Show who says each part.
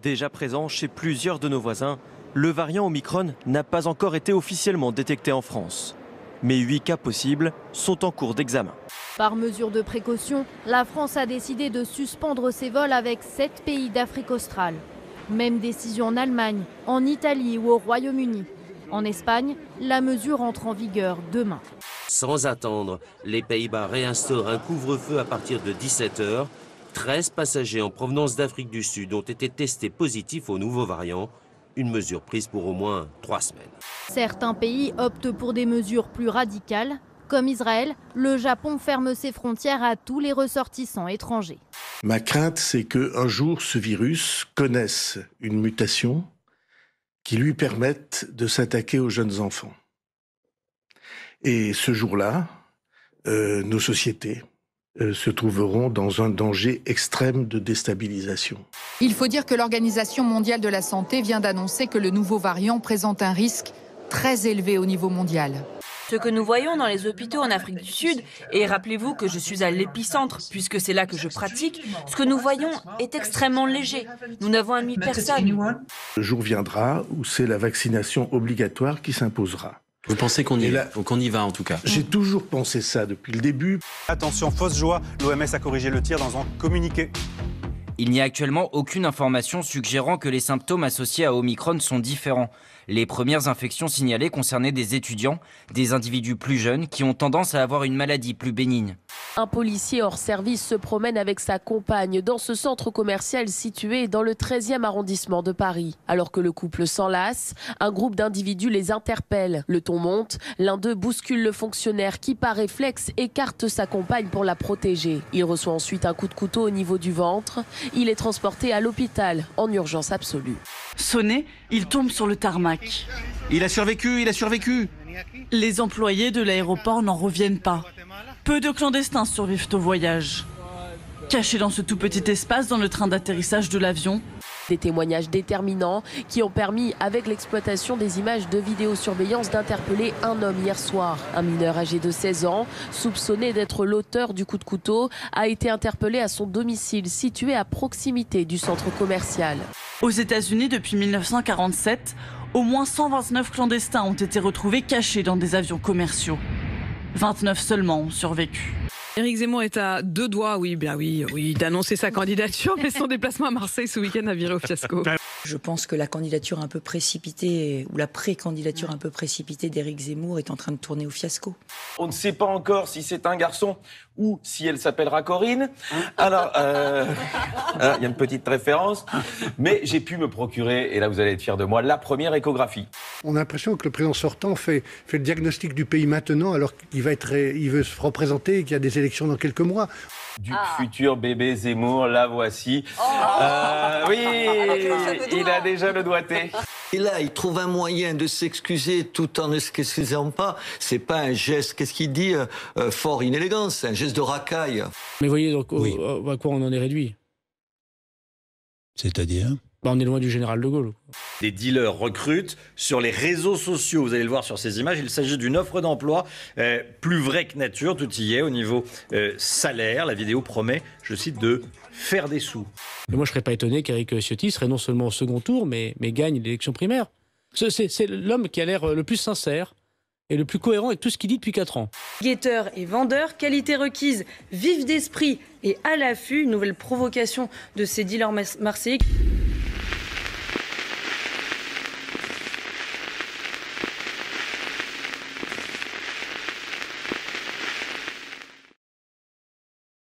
Speaker 1: Déjà présent chez plusieurs de nos voisins, le variant Omicron n'a pas encore été officiellement détecté en France. Mais 8 cas possibles sont en cours d'examen.
Speaker 2: Par mesure de précaution, la France a décidé de suspendre ses vols avec 7 pays d'Afrique australe. Même décision en Allemagne, en Italie ou au Royaume-Uni. En Espagne, la mesure entre en vigueur demain.
Speaker 3: Sans attendre, les Pays-Bas réinstaurent un couvre-feu à partir de 17 h. 13 passagers en provenance d'Afrique du Sud ont été testés positifs au nouveau variant. Une mesure prise pour au moins 3 semaines.
Speaker 2: Certains pays optent pour des mesures plus radicales. Comme Israël, le Japon ferme ses frontières à tous les ressortissants étrangers.
Speaker 4: Ma crainte, c'est qu'un jour, ce virus connaisse une mutation qui lui permette de s'attaquer aux jeunes enfants. Et ce jour-là, nos sociétés se trouveront dans un danger extrême de déstabilisation.
Speaker 5: Il faut dire que l'Organisation mondiale de la santé vient d'annoncer que le nouveau variant présente un risque très élevé au niveau mondial.
Speaker 6: Ce que nous voyons dans les hôpitaux en Afrique du Sud, et rappelez-vous que je suis à l'épicentre puisque c'est là que je pratique, ce que nous voyons est extrêmement léger. Nous n'avons admis personne.
Speaker 4: Le jour viendra où c'est la vaccination obligatoire qui s'imposera.
Speaker 7: Vous pensez qu'on y va en tout cas?
Speaker 4: J'ai toujours pensé ça depuis le début.
Speaker 8: Attention, fausse joie, l'OMS a corrigé le tir dans un communiqué.
Speaker 9: Il n'y a actuellement aucune information suggérant que les symptômes associés à Omicron sont différents. Les premières infections signalées concernaient des étudiants, des individus plus jeunes qui ont tendance à avoir une maladie plus bénigne.
Speaker 10: Un policier hors service se promène avec sa compagne dans ce centre commercial situé dans le 13e arrondissement de Paris. Alors que le couple s'enlace, un groupe d'individus les interpelle. Le ton monte, l'un d'eux bouscule le fonctionnaire qui par réflexe écarte sa compagne pour la protéger. Il reçoit ensuite un coup de couteau au niveau du ventre. Il est transporté à l'hôpital en urgence absolue.
Speaker 11: Sonné, il tombe sur le tarmac.
Speaker 12: Il a survécu.
Speaker 11: Les employés de l'aéroport n'en reviennent pas. Peu de clandestins survivent au voyage. Cachés dans ce tout petit espace dans le train d'atterrissage de l'avion.
Speaker 10: Des témoignages déterminants qui ont permis, avec l'exploitation des images de vidéosurveillance, d'interpeller un homme hier soir. Un mineur âgé de 16 ans, soupçonné d'être l'auteur du coup de couteau, a été interpellé à son domicile situé à proximité du centre commercial.
Speaker 11: Aux États-Unis, depuis 1947, au moins 129 clandestins ont été retrouvés cachés dans des avions commerciaux. 29 seulement ont survécu.
Speaker 13: Éric Zemmour est à 2 doigts, oui, d'annoncer sa candidature, mais son déplacement à Marseille ce week-end a viré au fiasco.
Speaker 14: Je pense que la candidature un peu précipitée, ou la pré-candidature un peu précipitée d'Éric Zemmour est en train de tourner au fiasco.
Speaker 15: On ne sait pas encore si c'est un garçon ou si elle s'appellera Corinne. Alors, il y a une petite référence, mais j'ai pu me procurer, et là vous allez être fiers de moi, la première échographie.
Speaker 16: On a l'impression que le président sortant fait le diagnostic du pays maintenant, alors qu'il veut se représenter et qu'il y a des élections dans quelques mois.
Speaker 15: Du futur bébé Zemmour, la voici. Oui, il a déjà le doigté.
Speaker 17: Et là, il trouve un moyen de s'excuser tout en ne s'excusant pas. C'est pas un geste, qu'est-ce qu'il dit, fort inélégant, c'est un geste de racaille.
Speaker 18: Mais voyez donc à quoi on en est réduit.
Speaker 12: C'est-à-dire
Speaker 18: on est loin du général de Gaulle.
Speaker 19: Des dealers recrutent sur les réseaux sociaux. Vous allez le voir sur ces images. Il s'agit d'une offre d'emploi plus vraie que nature. Tout y est au niveau salaire. La vidéo promet, je cite, de faire des sous.
Speaker 18: Mais moi, je ne serais pas étonné qu'Éric Ciotti serait non seulement au second tour, mais gagne l'élection primaire. C'est l'homme qui a l'air le plus sincère et le plus cohérent avec tout ce qu'il dit depuis 4 ans.
Speaker 6: Guetteur et vendeur, qualité requise, vif d'esprit et à l'affût, une nouvelle provocation de ces dealers marseillais.